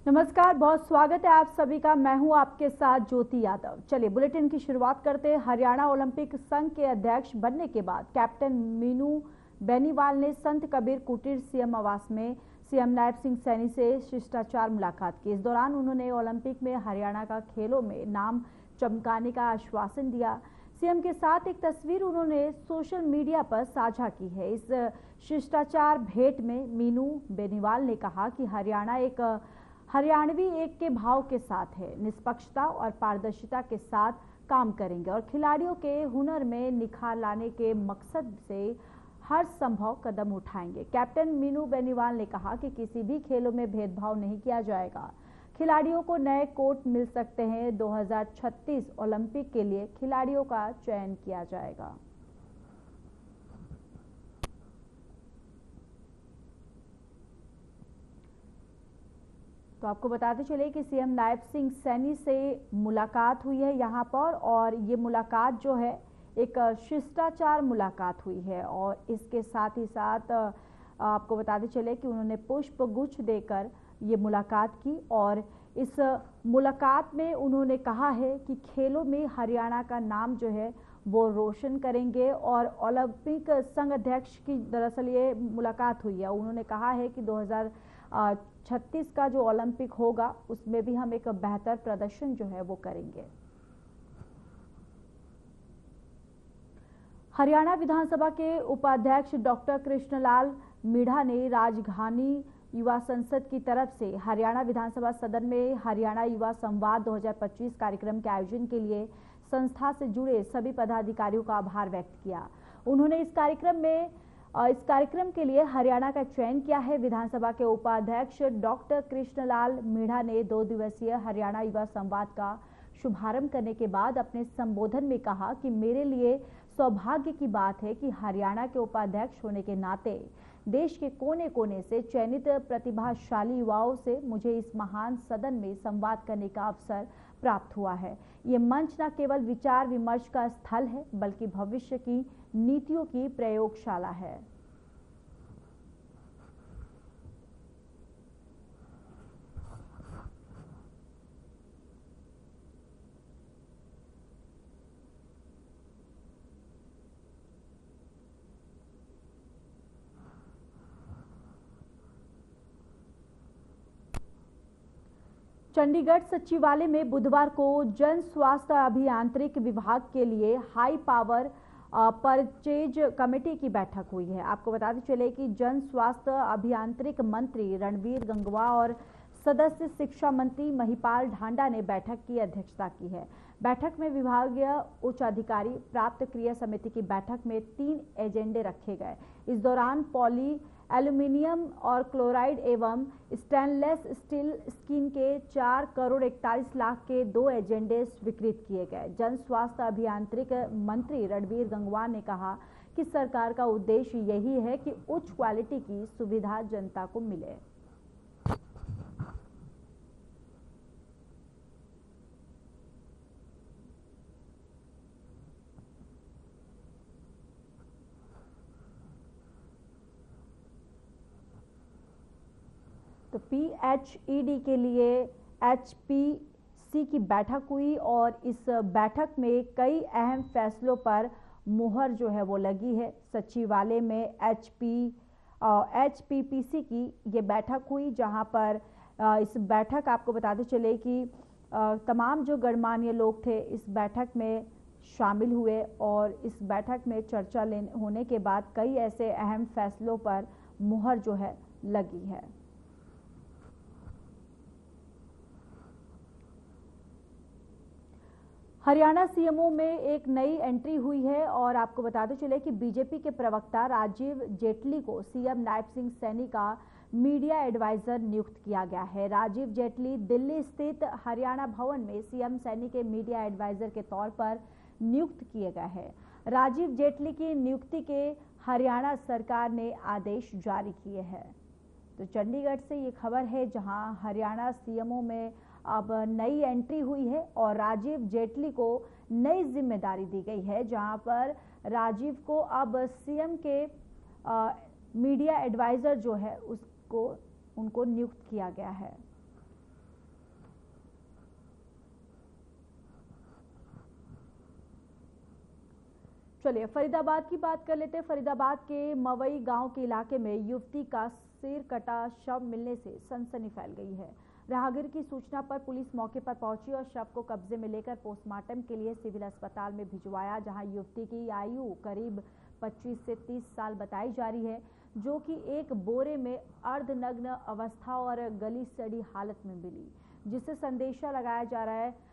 नमस्कार, बहुत स्वागत है आप सभी का। मैं हूं आपके साथ ज्योति यादव। चलिए बुलेटिन की शुरुआत करते हैं। हरियाणा ओलंपिक संघ के अध्यक्ष बनने के बाद कैप्टन मीनू बेनीवाल ने संत कबीर कुटीर सीएम आवास में सीएम नायब सिंह सैनी से शिष्टाचार मुलाकात की। इस दौरान उन्होंने ओलंपिक में हरियाणा का खेलों में नाम चमकाने का आश्वासन दिया। सीएम के साथ एक तस्वीर उन्होंने सोशल मीडिया पर साझा की है। इस शिष्टाचार भेंट में मीनू बेनीवाल ने कहा कि हरियाणवी एक के भाव के साथ है, निष्पक्षता और पारदर्शिता के साथ काम करेंगे और खिलाड़ियों के हुनर में निखार लाने के मकसद से हर संभव कदम उठाएंगे। कैप्टन मीनू बेनीवाल ने कहा कि किसी भी खेलों में भेदभाव नहीं किया जाएगा। खिलाड़ियों को नए कोट मिल सकते हैं। 2036 ओलंपिक के लिए खिलाड़ियों का चयन किया जाएगा। तो आपको बताते चले कि सीएम नायब सिंह सैनी से मुलाकात हुई है यहाँ पर, और ये मुलाकात जो है एक शिष्टाचार मुलाकात हुई है। और इसके साथ ही साथ आपको बताते चले कि उन्होंने पुष्प गुच्छ देकर ये मुलाकात की। और इस मुलाकात में उन्होंने कहा है कि खेलों में हरियाणा का नाम जो है वो रोशन करेंगे। और ओलंपिक संघ अध्यक्ष की दरअसल ये मुलाकात हुई है। उन्होंने कहा है कि 2036 का जो ओलंपिक होगा उसमें भी हम एक बेहतर प्रदर्शन जो है वो करेंगे। हरियाणा विधानसभा के उपाध्यक्ष डॉक्टर कृष्णलाल मीणा ने राजधानी युवा संसद की तरफ से हरियाणा विधानसभा सदन में हरियाणा युवा संवाद 2025 कार्यक्रम के आयोजन के लिए संस्था से जुड़े सभी पदाधिकारियों का आभार व्यक्त किया। उन्होंने इस कार्यक्रम के लिए हरियाणा का चयन किया है। विधानसभा के उपाध्यक्ष डॉक्टर कृष्णलाल मीणा ने 2 दिवसीय हरियाणा युवा संवाद का शुभारंभ करने के बाद अपने संबोधन में कहा कि मेरे लिए सौभाग्य की बात है कि हरियाणा के उपाध्यक्ष होने के नाते देश के कोने कोने से चयनित प्रतिभाशाली युवाओं से मुझे इस महान सदन में संवाद करने का अवसर प्राप्त हुआ है। ये मंच न केवल विचार विमर्श का स्थल है बल्कि भविष्य की नीतियों की प्रयोगशाला है। चंडीगढ़ सचिवालय में बुधवार को जन स्वास्थ्य अभियांत्रिक विभाग के लिए हाई पावर परचेज कमेटी की बैठक हुई है। आपको बताते चले कि जन स्वास्थ्य अभियांत्रिक मंत्री रणवीर गंगवा और सदस्य शिक्षा मंत्री महिपाल ढांडा ने बैठक की अध्यक्षता की है। बैठक में विभागीय उच्च अधिकारी प्राप्त क्रिया समिति की बैठक में 3 एजेंडे रखे गए। इस दौरान पॉली एल्यूमिनियम और क्लोराइड एवं स्टेनलेस स्टील स्कीन के 4 करोड़ 41 लाख के 2 एजेंडे स्वीकृत किए गए। जन स्वास्थ्य अभियांत्रिक मंत्री रणवीर गंगवा ने कहा कि सरकार का उद्देश्य यही है कि उच्च क्वालिटी की सुविधा जनता को मिले। तो PHED के लिए HPC की बैठक हुई और इस बैठक में कई अहम फैसलों पर मुहर जो है वो लगी है। सचिवालय में HPPC की ये बैठक हुई, जहां पर इस बैठक आपको बताते चले कि तमाम जो गणमान्य लोग थे इस बैठक में शामिल हुए। और इस बैठक में चर्चा होने के बाद कई ऐसे अहम फैसलों पर मुहर जो है लगी है। हरियाणा सीएमओ में एक नई एंट्री हुई है और आपको बताते चले कि बीजेपी के प्रवक्ता राजीव जेटली को सीएम नायब सिंह सैनी का मीडिया एडवाइजर नियुक्त किया गया है। राजीव जेटली दिल्ली स्थित हरियाणा भवन में सीएम सैनी के मीडिया एडवाइजर के तौर पर नियुक्त किए गए हैं। राजीव जेटली की नियुक्ति के हरियाणा सरकार ने आदेश जारी किए हैं। तो चंडीगढ़ से ये खबर है, जहां हरियाणा सीएमओ में अब नई एंट्री हुई है और राजीव जेटली को नई जिम्मेदारी दी गई है, जहां पर राजीव को अब सीएम के मीडिया एडवाइजर जो है उनको नियुक्त किया गया है। चलिए फरीदाबाद की बात कर लेते हैं। फरीदाबाद के मवई गांव के इलाके में युवती का सिर कटा शव मिलने से सनसनी फैल गई है। राहगीर की सूचना पर पुलिस मौके पर पहुंची और शव को कब्जे में लेकर पोस्टमार्टम के लिए सिविल अस्पताल में भिजवाया, जहां युवती की आयु करीब 25 से 30 साल बताई जा रही है, जो कि एक बोरे में अर्धनग्न अवस्था और गली सड़ी हालत में मिली, जिससे संदेशा लगाया जा रहा है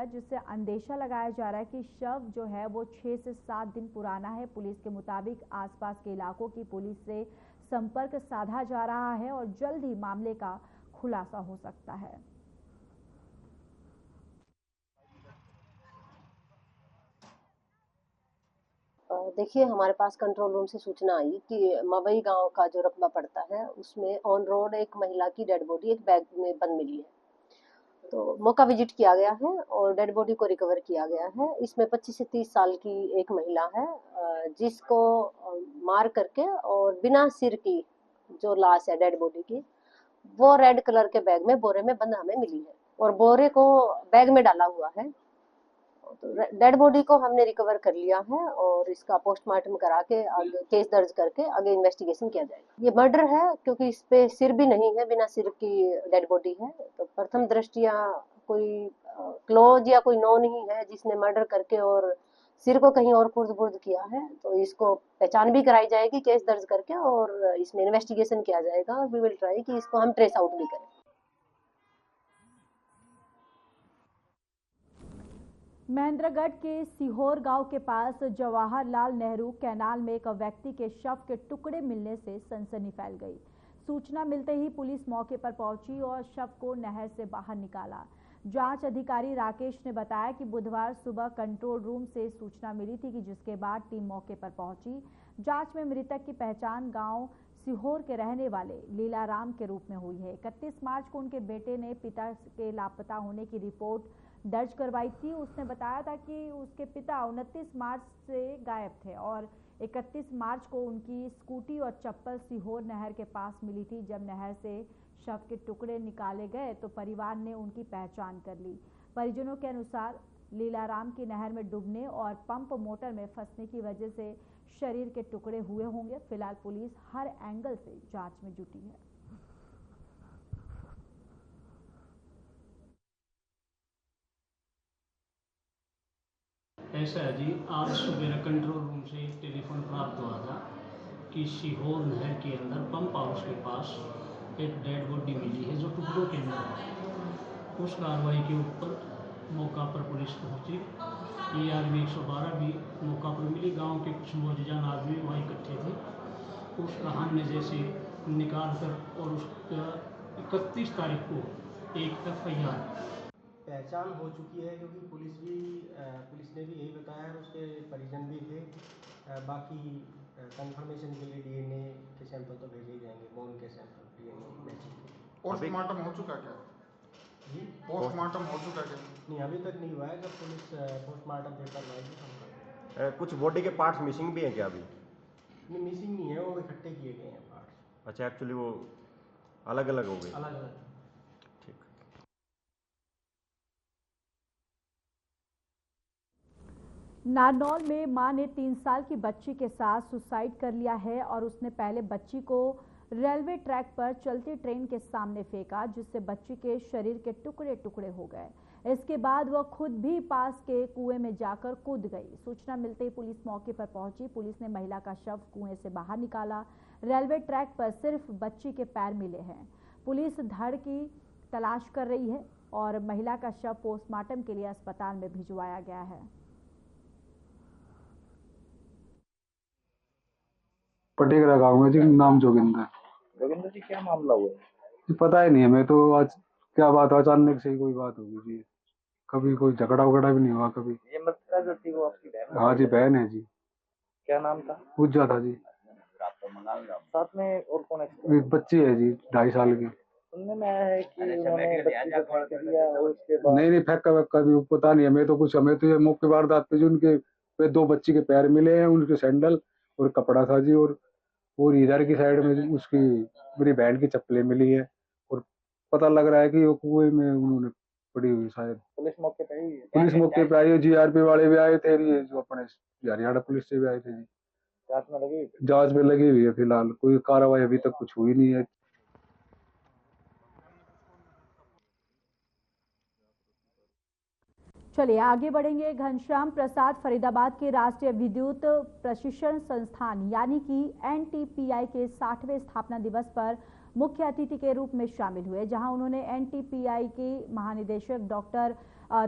जिससे अंदेशा लगाया जा रहा है कि शव जो है वो 6 से 7 दिन पुराना है। पुलिस के मुताबिक आसपास के इलाकों की पुलिस से संपर्क साधा जा रहा है और जल्द ही मामले का खुलासा हो सकता है। देखिए, हमारे पास कंट्रोल रूम से सूचना आई कि मवई गांव का जो रकबा पड़ता है उसमें ऑन रोड एक महिला की डेड बॉडी एक बैग में बंद मिली है। तो मौका विजिट किया गया है और डेड बॉडी को रिकवर किया गया है। इसमें 25 से 30 साल की एक महिला है, जिसको मार करके और बिना सिर की जो लाश है डेड बॉडी की, वो रेड कलर के बैग में बोरे में बंद हमें मिली है और बोरे को बैग में डाला हुआ है। तो डेड बॉडी को हमने रिकवर कर लिया है और इसका पोस्टमार्टम करा के आगे केस दर्ज करके आगे इन्वेस्टिगेशन किया जाएगा। ये मर्डर है क्योंकि इस पे सिर भी नहीं है, बिना सिर की डेड बॉडी है। तो प्रथम दृष्टिया कोई क्लोज या कोई नो नहीं है जिसने मर्डर करके और सिर को कहीं और खुर्द बुर्द किया है। तो इसको पहचान भी कराई जाएगी केस दर्ज करके और इसमें इन्वेस्टिगेशन किया जाएगा और वी विल ट्राई कि इसको हम ट्रेस आउट भी करें। महेंद्रगढ़ के सीहोर गांव के पास जवाहरलाल नेहरू कैनाल में एक व्यक्ति के शव के टुकड़े मिलने से सनसनी फैल गई। सूचना मिलते ही पुलिस मौके पर पहुंची और शव को नहर से बाहर निकाला। जांच अधिकारी राकेश ने बताया कि बुधवार सुबह कंट्रोल रूम से सूचना मिली थी, जिसके बाद टीम मौके पर पहुंची। जांच में मृतक की पहचान गांव सीहोर के रहने वाले लीलाराम के रूप में हुई है। 31 मार्च को उनके बेटे ने पिता के लापता होने की रिपोर्ट दर्ज करवाई थी। उसने बताया था कि उसके पिता 29 मार्च से गायब थे और 31 मार्च को उनकी स्कूटी और चप्पल सीहोर नहर के पास मिली थी। जब नहर से शव के टुकड़े निकाले गए तो परिवार ने उनकी पहचान कर ली। परिजनों के अनुसार लीलाराम की नहर में डूबने और पंप मोटर में फंसने की वजह से शरीर के टुकड़े हुए होंगे। फिलहाल पुलिस हर एंगल से जांच में जुटी है। ऐसा है जी, आज सुबह कंट्रोल रूम से एक टेलीफोन प्राप्त हुआ था कि सीहोर नहर के अंदर पंप हाउस के पास एक डेड बॉडी मिली है जो टुकड़ों के अंदर है। उस कार्रवाई के ऊपर मौका पर पुलिस पहुंची। आर्मी 112 भी मौका पर मिली। गांव के कुछ मौजूदान आदमी वहाँ इकट्ठे थे। उस कहान ने जैसे निकाल कर और उसका 31 तारीख को एक FIR पहचान हो चुकी है, क्योंकि पुलिस ने भी यही बताया और उसके परिजन भी थे। बाकी कंफर्मेशन के लिए DNA के सैंपल तो भेजे ही जाएंगे, बोन के सैंपल DNA मैचिंग के। पोस्टमार्टम हो चुका क्या जी? पोस्टमार्टम हो चुका क्या? नहीं, अभी तक नहीं हुआ है। जब पुलिस पोस्टमार्टम पेपर लाएगी तो हम करेंगे। कुछ बॉडी के पार्ट्स मिसिंग भी हैं क्या अभी? नहीं, मिसिंग नहीं है, वो इकट्ठे किए गए हैं पार्ट्स। अच्छा, एक्चुअली वो अलग अलग हो गए। अलग अलग। ठीक। नारनौल में मां ने 3 साल की बच्ची के साथ सुसाइड कर लिया है और उसने पहले बच्ची को रेलवे ट्रैक पर चलती ट्रेन के सामने फेंका, जिससे बच्ची के शरीर के टुकड़े टुकड़े हो गए। इसके बाद वह खुद भी पास के कुएं में जाकर कूद गई। सूचना मिलते ही पुलिस मौके पर पहुंची। पुलिस ने महिला का शव कुएं से बाहर निकाला। रेलवे ट्रैक पर सिर्फ बच्ची के पैर मिले हैं। पुलिस धड़ की तलाश कर रही है और महिला का शव पोस्टमार्टम के लिए अस्पताल में भिजवाया गया है। पटेगरा गाँव में जी, नाम जोगिंदर। जोगिंदर जी, क्या मामला हुआ है? पता ही नहीं है, मैं तो आज क्या बात अचानक से ही कोई बात होगी जी। कभी कोई झगड़ा वगड़ा भी नहीं हुआ कभी। ये मृतका जो थी वो आपकी बहन? हाँ जी, बहन है जी। क्या नाम था? पूजा था जी। साथ में और कौन है? एक बच्ची है जी, 2.5 साल की। सुनने में आया है कि उन्होंने बच्ची को फेंक दिया और उसके बाद नहीं, फेंका वेक्का भी पता नहीं है। मैं तो कुछ, हमें तो ये मौके वारदात पे जो उनके 2 बच्ची के पैर मिले हैं, उनके सैंडल और कपड़ा था जी। और इधर की साइड में उसकी मेरी बहन की चप्पलें मिली है और पता लग रहा है कि वो कुएं में उन्होंने पड़ी हुई शायद। पुलिस मौके पे ही है। पुलिस मौके पे आई है, जीआरपी वाले भी आए थे, ये जो अपने हरियाणा पुलिस से भी आए थे जी। जांच में लगी हुई है। जांच में लगी हुई है, फिलहाल कोई कार्रवाई अभी तक कुछ हुई नहीं है। चलिए आगे बढ़ेंगे। घनश्याम प्रसाद फरीदाबाद के राष्ट्रीय विद्युत प्रशिक्षण संस्थान यानी कि एनटीपीआई के 60वें स्थापना दिवस पर मुख्य अतिथि के रूप में शामिल हुए, जहां उन्होंने एनटीपीआई के महानिदेशक डॉक्टर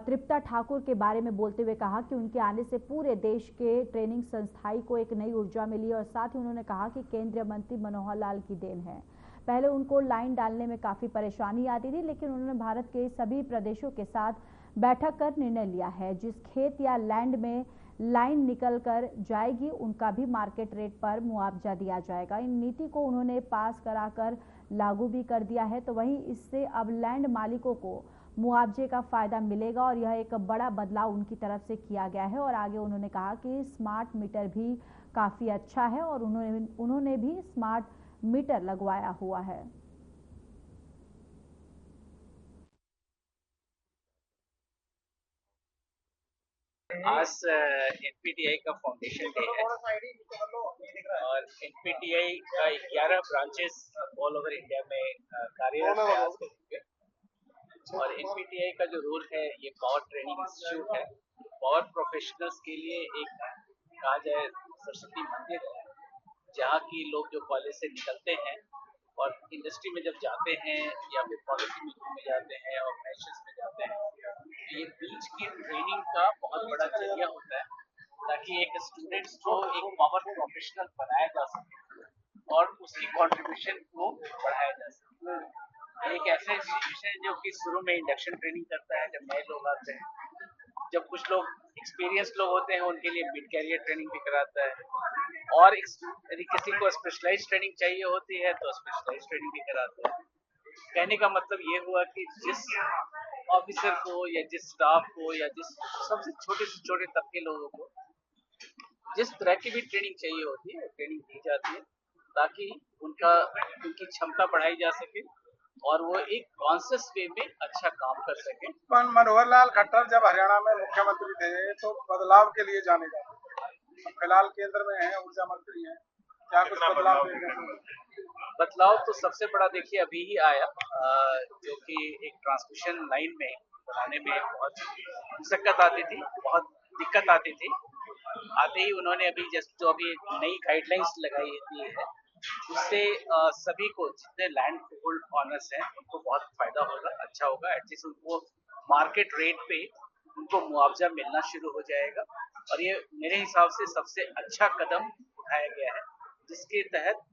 तृप्ता ठाकुर के बारे में बोलते हुए कहा कि उनके आने से पूरे देश के ट्रेनिंग संस्थाई को एक नई ऊर्जा मिली और साथ ही उन्होंने कहा कि केंद्रीय मंत्री मनोहर लाल की देन है। पहले उनको लाइन डालने में काफी परेशानी आती थी, लेकिन उन्होंने भारत के सभी प्रदेशों के साथ बैठक कर निर्णय लिया है, जिस खेत या लैंड में लाइन निकल कर जाएगी उनका भी मार्केट रेट पर मुआवजा दिया जाएगा। इन नीति को उन्होंने पास कराकर लागू भी कर दिया है। तो वहीं इससे अब लैंड मालिकों को मुआवजे का फायदा मिलेगा और यह एक बड़ा बदलाव उनकी तरफ से किया गया है। और आगे उन्होंने कहा कि स्मार्ट मीटर भी काफी अच्छा है और उन्होंने भी स्मार्ट मीटर लगवाया हुआ है। आज एनपीटीआई का फाउंडेशन डे है और एनपीटीआई का 11 ब्रांचेस ऑल ओवर इंडिया में कार्यरत है आज के दिन पे। और एनपीटीआई का जो रोल है, ये पावर ट्रेनिंग इंस्टीट्यूट है। पावर प्रोफेशनल्स के लिए एक कहा जाए सरस्वती मंदिर है, जहाँ की लोग जो कॉलेज से निकलते हैं और इंडस्ट्री में जब जाते हैं या फिर पॉलिसी मेकिंग में जाते हैं, ऑर्गेनाइजेशंस में जाते हैं, तो ये बीच की ट्रेनिंग का बहुत बड़ा जरिया होता है ताकि एक स्टूडेंट्स को एक पावर प्रोफेशनल बनाया जा सके और उसकी कंट्रीब्यूशन को बढ़ाया जा सके। एक ऐसा इंस्टीट्यूशन है जो कि शुरू में इंडक्शन ट्रेनिंग करता है जब नए लोग आते हैं, जब कुछ लोग एक्सपीरियंस लोग होते हैं उनके लिए मिड कैरियर ट्रेनिंग भी कराता है, और यदि किसी को स्पेशलाइज ट्रेनिंग चाहिए होती है तो स्पेशलाइज ट्रेनिंग भी कराता है। कहने का मतलब ये हुआ कि जिस ऑफिसर को या जिस स्टाफ को या जिस सबसे छोटे से छोटे तबके लोगों को जिस तरह की भी ट्रेनिंग चाहिए होती है, ट्रेनिंग दी जाती है ताकि उनकी क्षमता बढ़ाई जा सके और वो एक कॉन्शियस वे में अच्छा काम कर सके। मनोहर लाल खट्टर जब हरियाणा में मुख्यमंत्री थे तो बदलाव के लिए जाने जाते थे। फिलहाल केंद्र में है, ऊर्जा मंत्री हैं, क्या कुछ बदलाव देखने को मिला? बदलाव तो सबसे बड़ा देखिए अभी ही आया, जो कि एक ट्रांसमिशन लाइन में बनाने में बहुत मुशक्कत आती थी, बहुत दिक्कत आती थी। आते ही उन्होंने अभी जो अभी नई गाइडलाइंस लगाई दी है, उससे सभी को जितने लैंड होल्ड ऑनर्स हैं उनको बहुत फायदा होगा, अच्छा होगा। एटलीस्ट उनको मार्केट रेट पे उनको मुआवजा मिलना शुरू हो जाएगा और ये मेरे हिसाब से सबसे अच्छा कदम उठाया गया है, जिसके तहत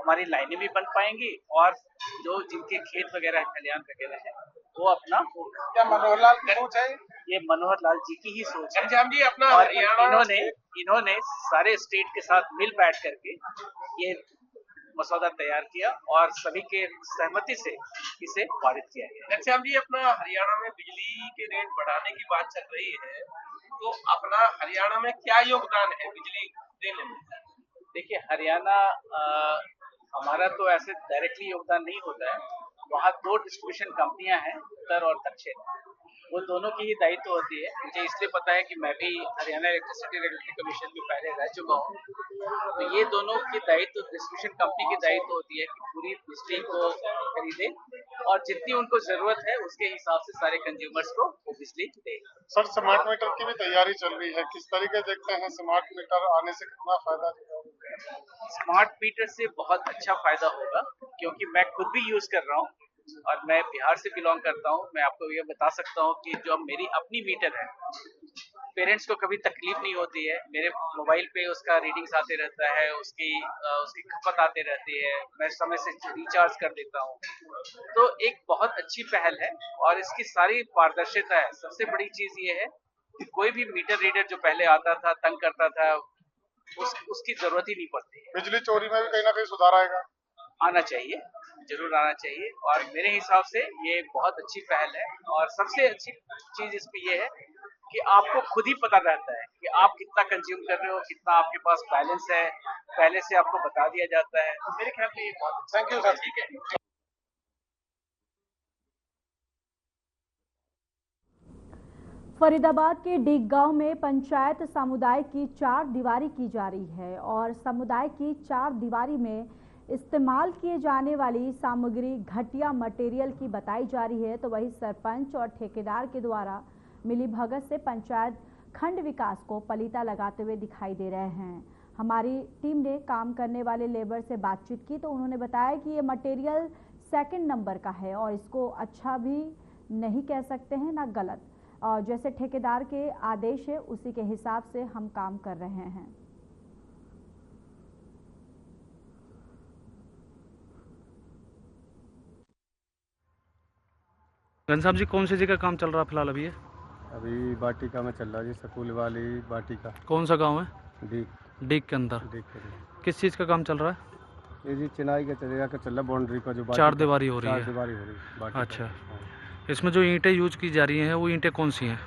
हमारी लाइनें भी बन पाएंगी और जो जिनके खेत वगैरह खलिहान वगैरह है वो अपना क्या मनोहर लाल की सोच है? ये मनोहर लाल जी की ही सोच है। घनश्याम जी अपना और इन्होंने सारे स्टेट के साथ मिल बैठ करके ये मसौदा तैयार किया और सभी के सहमति से इसे पारित किया गया। घनश्याम जी अपना हरियाणा में बिजली के रेट बढ़ाने की बात चल रही है, तो अपना हरियाणा में क्या योगदान है बिजली देने में? देखिए हरियाणा हमारा तो ऐसे डायरेक्टली योगदान नहीं होता है, वहाँ 2 डिस्ट्रीब्यूशन कंपनियां हैं, उत्तर और दक्षिण, वो दोनों की ही दायित्व होती है। मुझे इसलिए पता है कि मैं भी हरियाणा इलेक्ट्रिसिटी रेगुलेटरी कमीशन में पहले रह चुका हूँ, तो ये दोनों की दायित्व डिस्ट्रीब्यूशन कंपनी की दायित्व होती है कि पूरी बिजली को खरीदे और जितनी उनको जरूरत है उसके हिसाब से सारे कंज्यूमर्स को वो बिजली दे। सर स्मार्ट मीटर की भी तैयारी चल रही है, किस तरीके देखते हैं स्मार्ट मीटर आने से कितना फायदा? स्मार्ट मीटर से बहुत अच्छा फायदा होगा क्योंकि मैं खुद भी यूज कर रहा हूँ और मैं बिहार से बिलोंग करता हूँ। मैं आपको ये बता सकता हूँ कि जो मेरी अपनी मीटर है, पेरेंट्स को कभी तकलीफ नहीं होती है। मेरे मोबाइल पे उसका रीडिंग्स आते रहता है, उसकी खपत आते रहती है, मैं समय से रिचार्ज कर देता हूँ। तो एक बहुत अच्छी पहल है और इसकी सारी पारदर्शिता है। सबसे बड़ी चीज ये है कि कोई भी मीटर रीडर जो पहले आता था, तंग करता था, उसकी जरूरत ही नहीं पड़ती है। बिजली चोरी में भी कहीं ना कहीं सुधार आएगा? आना चाहिए, जरूर आना चाहिए और मेरे हिसाब से ये बहुत अच्छी पहल है। और सबसे अच्छी चीज इसमें ये है कि आपको खुद ही पता रहता है कि आप कितना कंज्यूम कर रहे हो, कितना आपके पास बैलेंस है, पहले से आपको बता दिया जाता है। तो मेरे ख्याल में ये बहुत अच्छा। Thank you sir. ठीक है। फरीदाबाद के डीग गांव में पंचायत समुदाय की 4 दीवारी की जा रही है और समुदाय की 4 दीवारी में इस्तेमाल किए जाने वाली सामग्री घटिया मटेरियल की बताई जा रही है। तो वही सरपंच और ठेकेदार के द्वारा मिलीभगत से पंचायत खंड विकास को पलीता लगाते हुए दिखाई दे रहे हैं। हमारी टीम ने काम करने वाले लेबर से बातचीत की तो उन्होंने बताया कि ये मटेरियल सेकंड नंबर का है और इसको अच्छा भी नहीं कह सकते हैं ना गलत, और जैसे ठेकेदार के आदेश है उसी के हिसाब से हम काम कर रहे हैं। घनश्याम जी, कौन सी जगह काम चल रहा फिलहाल अभी? अभी बाटिका में चल रहा जी, स्कूल वाली बाटिका। कौन सा गांव है? डीग के अंदर। डीग के अंदर। किस चीज़ का काम चल रहा है? ये जी चिनाई का चलेगा का चल रहा, बाउंड्री का जो 4 दीवारी हो रही है। 4 दीवारी हो रही है। अच्छा, इसमें जो ईंटें यूज की जा रही हैं वो ईंटें कौन सी हैं?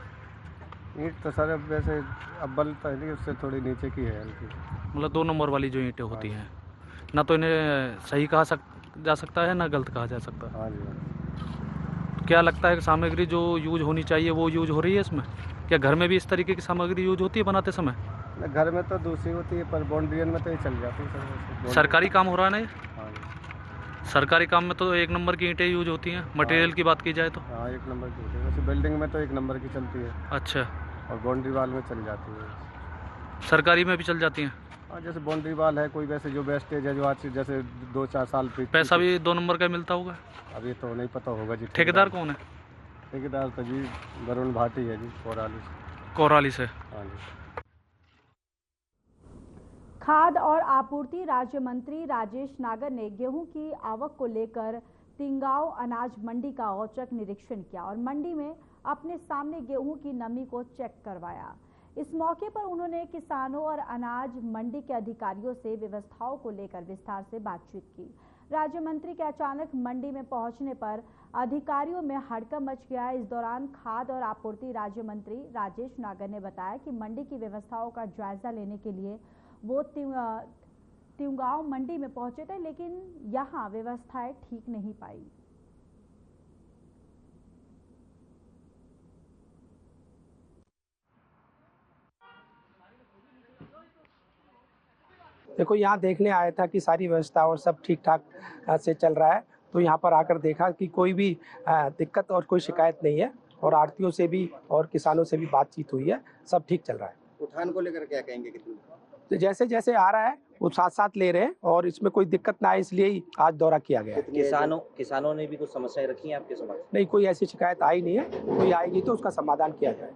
ईंट तो सर वैसे अब्बल पहले उससे थोड़ी नीचे की है हल्की, मतलब 2 नंबर वाली जो ईंटें होती हैं, ना तो इन्हें सही कहा जा सकता है ना गलत कहा जा सकता है। हाँ जी। क्या लगता है कि सामग्री जो यूज होनी चाहिए वो यूज हो रही है इसमें? क्या घर में भी इस तरीके की सामग्री यूज होती है बनाते समय? घर में तो दूसरी होती है पर बाउंड्रियन में तो ये चल जाती है। सरकारी काम हो रहा है ना ये? हाँ जी। सरकारी काम में तो 1 नंबर की ईंटें यूज होती हैं। मटेरियल की बात की जाए तो हाँ 1 नंबर की होती है, वैसे बिल्डिंग में तो 1 नंबर की चलती है। अच्छा, और बाउंड्री वाल में चल जाती है। सरकारी में भी चल जाती हैं? हाँ, जैसे बाउंड्री वाल है कोई वैसे जो वेस्टेज है जो आज जैसे 2-4 साल पैसा भी 2 नंबर का मिलता होगा? अभी तो नहीं पता होगा जी। ठेकेदार कौन है? ठेकेदार तो जी वरुण भाटी है जी, कोराली से। हाँ जी। खाद्य और आपूर्ति राज्य मंत्री राजेश नागर ने गेहूं की आवक को लेकर तिंगाव अनाज मंडी का औचक निरीक्षण किया और मंडी में अपने सामने गेहूं की नमी को चेक करवाया। इस मौके पर उन्होंने किसानों और अनाज मंडी के अधिकारियों से व्यवस्थाओं को लेकर विस्तार से बातचीत की। राज्य मंत्री के अचानक मंडी में पहुंचने पर अधिकारियों में हड़कंप मच गया। इस दौरान खाद्य और आपूर्ति राज्य मंत्री राजेश नागर ने बताया कि मंडी की व्यवस्थाओं का जायजा लेने के लिए वो तिंगाव मंडी में पहुंचे थे, लेकिन यहां व्यवस्थाएं ठीक नहीं पाई। देखो, यहाँ देखने आया था कि सारी व्यवस्था और सब ठीक ठाक से चल रहा है, तो यहाँ पर आकर देखा कि कोई भी दिक्कत और कोई शिकायत नहीं है और आढ़तियों से भी और किसानों से भी बातचीत हुई है, सब ठीक चल रहा है। उठान को लेकर क्या कहेंगे? कितनी तो जैसे जैसे आ रहा है वो साथ साथ ले रहे हैं और इसमें कोई दिक्कत ना आए इसलिए ही आज दौरा किया गया है। किसानों ने भी कुछ समस्याएं रखी हैं आपके समक्ष? नहीं, कोई ऐसी शिकायत आई नहीं है, कोई आएगी तो उसका समाधान किया जाए।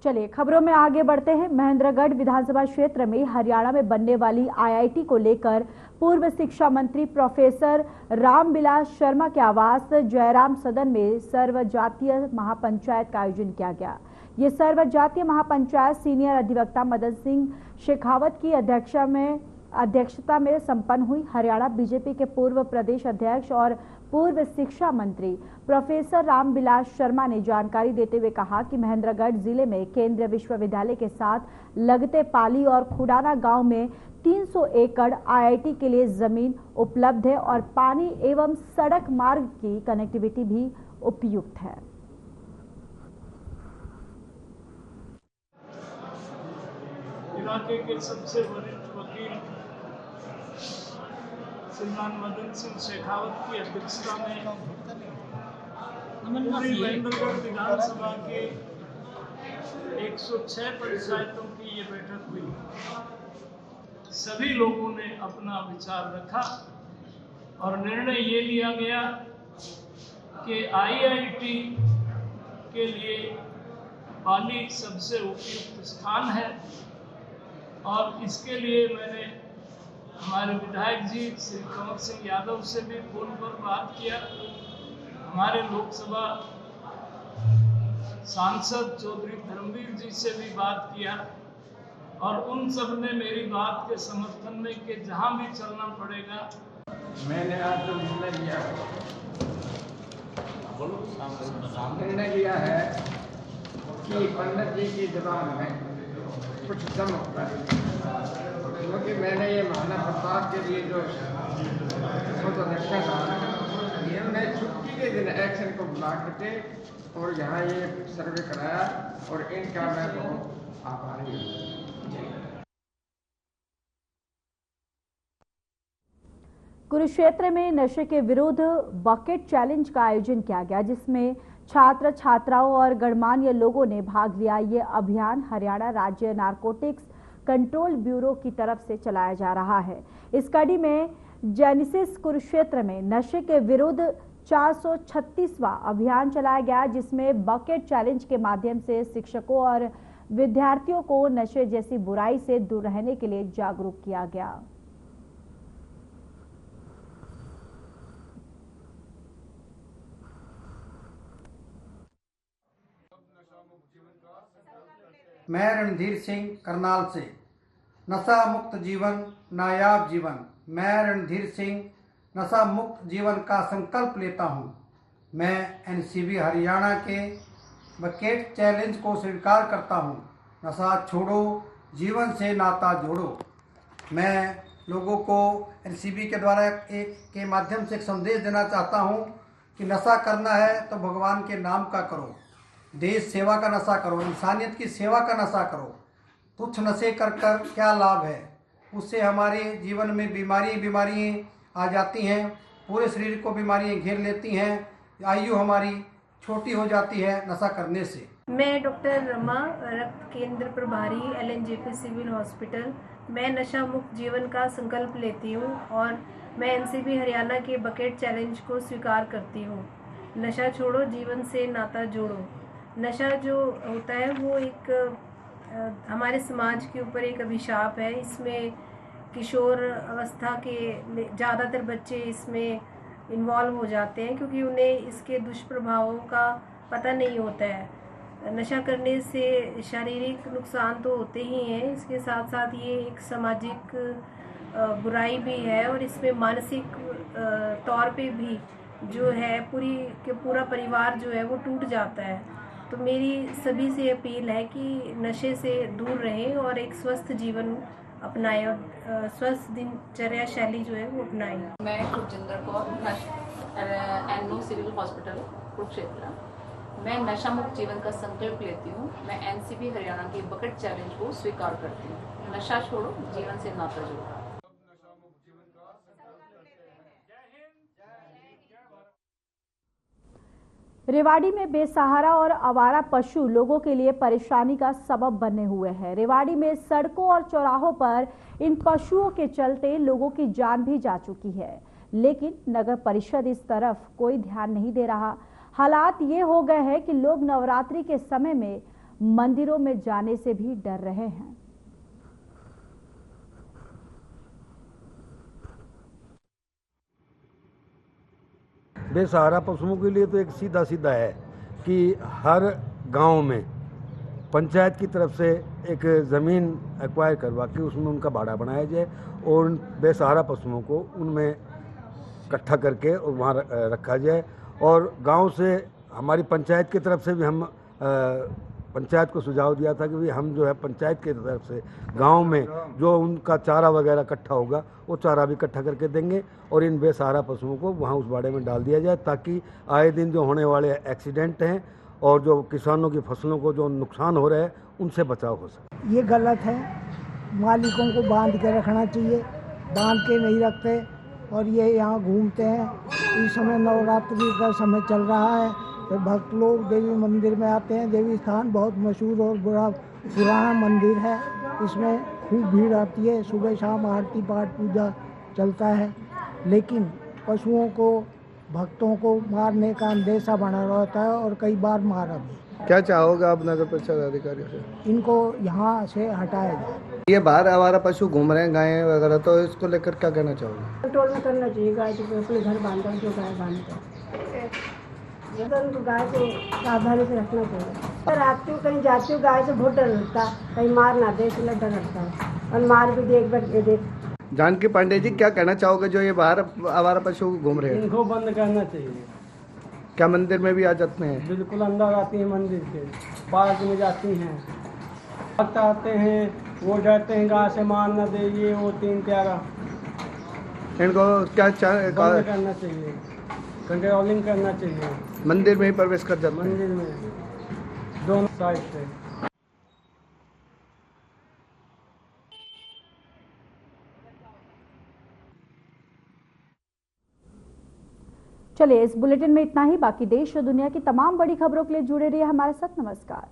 चलिए खबरों में आगे बढ़ते हैं। महेंद्रगढ़ विधानसभा क्षेत्र में हरियाणा में बनने वाली आईआईटी को लेकर पूर्व शिक्षा मंत्री प्रोफेसर रामविलास शर्मा के आवास जयराम सदन में सर्वजातीय महापंचायत का आयोजन किया गया। ये सर्वजातीय महापंचायत सीनियर अधिवक्ता मदन सिंह शेखावत की अध्यक्षता में संपन्न हुई। हरियाणा बीजेपी के पूर्व प्रदेश अध्यक्ष और पूर्व शिक्षा मंत्री प्रोफेसर रामविलास शर्मा ने जानकारी देते हुए कहा कि महेंद्रगढ़ जिले में केंद्रीय विश्वविद्यालय के साथ लगते पाली और खुडाना गांव में 300 एकड़ आईआईटी के लिए जमीन उपलब्ध है और पानी एवं सड़क मार्ग की कनेक्टिविटी भी उपयुक्त है। इलाके के सबसे वरिष्ठ वकील श्रीमान मदन सिंह शेखावत की अध्यक्षता में पूरी महेंद्रगढ़ विधानसभा के 106 पंचायतों की ये बैठक हुई। सभी लोगों ने अपना विचार रखा और निर्णय ये लिया गया कि आईआईटी के लिए पाली सबसे उपयुक्त स्थान है और इसके लिए मैंने हमारे विधायक जी श्री कंवर सिंह यादव से भी फोन पर बात किया, हमारे लोकसभा सांसद चौधरी धर्मवीर जी से भी बात किया और उन सब ने मेरी बात के समर्थन में कि जहां भी चलना पड़ेगा। मैंने आज जो निर्णय लिया है कि पंडित जी की जुबान में कुछ दम होता है, क्योंकि मैंने ये महाराणा प्रताप के लिए जो रक्षा था डीएम ने छुट्टी के दिन एक्शन को बुला करके और यहाँ ये सर्वे कराया और इनका मैं बहुत आभारी हूँ। कुरुक्षेत्र में नशे के विरुद्ध बकेट चैलेंज का आयोजन किया गया, जिसमें छात्र छात्राओं और गणमान्य लोगों ने भाग लिया। ये अभियान हरियाणा राज्य नारकोटिक्स कंट्रोल ब्यूरो की तरफ से चलाया जा रहा है। इस कड़ी में जेनेसिस कुरुक्षेत्र में नशे के विरुद्ध 436वां अभियान चलाया गया, जिसमें बकेट चैलेंज के माध्यम से शिक्षकों और विद्यार्थियों को नशे जैसी बुराई से दूर रहने के लिए जागरूक किया गया। मैं रणधीर सिंह करनाल से। नशा मुक्त जीवन नायाब जीवन। मैं रणधीर सिंह नशा मुक्त जीवन का संकल्प लेता हूं। मैं एनसीबी हरियाणा के बकेट चैलेंज को स्वीकार करता हूं। नशा छोड़ो, जीवन से नाता जोड़ो। मैं लोगों को एनसीबी के द्वारा के माध्यम से एक संदेश देना चाहता हूं कि नशा करना है तो भगवान के नाम का करो, देश सेवा का नशा करो, इंसानियत की सेवा का नशा करो। तुच्छ नशे कर क्या लाभ है, उससे हमारे जीवन में बीमारियाँ आ जाती हैं, पूरे शरीर को बीमारियाँ घेर लेती हैं, आयु हमारी छोटी हो जाती है नशा करने से। मैं डॉक्टर रमा, रक्त केंद्र प्रभारी LNJP सिविल हॉस्पिटल। मैं नशा मुक्त जीवन का संकल्प लेती हूँ और मैं एनसीबी हरियाणा के बकेट चैलेंज को स्वीकार करती हूँ। नशा छोड़ो, जीवन से नाता जोड़ो। नशा जो होता है वो एक हमारे समाज के ऊपर एक अभिशाप है। इसमें किशोर अवस्था के ज़्यादातर बच्चे इसमें इन्वॉल्व हो जाते हैं क्योंकि उन्हें इसके दुष्प्रभावों का पता नहीं होता है। नशा करने से शारीरिक नुकसान तो होते ही हैं, इसके साथ साथ ये एक सामाजिक बुराई भी है और इसमें मानसिक तौर पे भी जो है पूरा परिवार जो है वो टूट जाता है। तो मेरी सभी से अपील है कि नशे से दूर रहें और एक स्वस्थ जीवन अपनाएं और स्वस्थ दिनचर्या शैली जो है वो अपनाएं। मैं Khurjinder Kaur, NO civil hospital Kurukshetra. मैं नशा मुक्त जीवन का संकल्प लेती हूँ। मैं एनसीबी हरियाणा के बकेट चैलेंज को स्वीकार करती हूँ। नशा छोड़ो, जीवन से नाता जोड़ो। रेवाड़ी में बेसहारा और आवारा पशु लोगों के लिए परेशानी का सबब बने हुए हैं। रेवाड़ी में सड़कों और चौराहों पर इन पशुओं के चलते लोगों की जान भी जा चुकी है, लेकिन नगर परिषद इस तरफ कोई ध्यान नहीं दे रहा। हालात ये हो गए हैं कि लोग नवरात्रि के समय में मंदिरों में जाने से भी डर रहे हैं। बेसहारा पशुओं के लिए तो एक सीधा है कि हर गांव में पंचायत की तरफ से एक ज़मीन एक्वायर करवा के उसमें उनका बाड़ा बनाया जाए और उन बेसहारा पशुओं को उनमें इकट्ठा करके और वहाँ रखा जाए। और गांव से हमारी पंचायत की तरफ से भी हम पंचायत को सुझाव दिया था कि भाई हम जो है पंचायत की तरफ से गांव में जो उनका चारा वगैरह इकट्ठा होगा वो चारा भी इकट्ठा करके देंगे और इन बेसहारा पशुओं को वहां उस बाड़े में डाल दिया जाए, ताकि आए दिन जो होने वाले एक्सीडेंट हैं और जो किसानों की फसलों को जो नुकसान हो रहा है उनसे बचाव हो सके। ये गलत है, मालिकों को बांध के रखना चाहिए, बांध के नहीं रखते और ये यहाँ घूमते हैं। इस समय नवरात्रि का समय चल रहा है तो भक्त लोग देवी मंदिर में आते हैं। देवी स्थान बहुत मशहूर और पुराना मंदिर है, इसमें खूब भीड़ आती है। सुबह शाम आरती पाठ पूजा चलता है, लेकिन पशुओं को भक्तों को मारने का अंदेशा बना रहता है और कई बार मारा भी। क्या चाहोगे आप नगर परिषद अधिकारियों से? इनको यहाँ से हटाया जाए। ये बाहर आवारा पशु घूम रहे हैं गायें वगैरह, तो इसको लेकर क्या कहना चाहोगे? कंट्रोल में करना चाहिए। गाय को अपने घर बांधो, जो गाय बांधते गाय को सावधानी से रखना चाहिए। रात को कहीं जाती हूँ गाय से बहुत डर लगता है, कहीं मार ना दे इसलिए डर लगता है और मार भी देख। जानकी पांडे जी, क्या कहना चाहोगे जो ये बाहर आवारा पशु घूम रहे हैं? इनको बंद करना चाहिए। क्या मंदिर में भी आ जाते हैं? बिल्कुल अंदर आती हैं, मंदिर के पार्क में जाती हैं, भक्त आते हैं, वो डरते हैं गाय से मार न दे, ये वो तीन प्यारा। इनको क्या बंद करना चाहिए। कंट्रोलिंग करना चाहिए। मंदिर में ही प्रवेश कर जाते हैं। मंदिर में दोनों साइड से। चलिए इस बुलेटिन में इतना ही। बाकी देश और दुनिया की तमाम बड़ी खबरों के लिए जुड़े रहिए हमारे साथ। नमस्कार।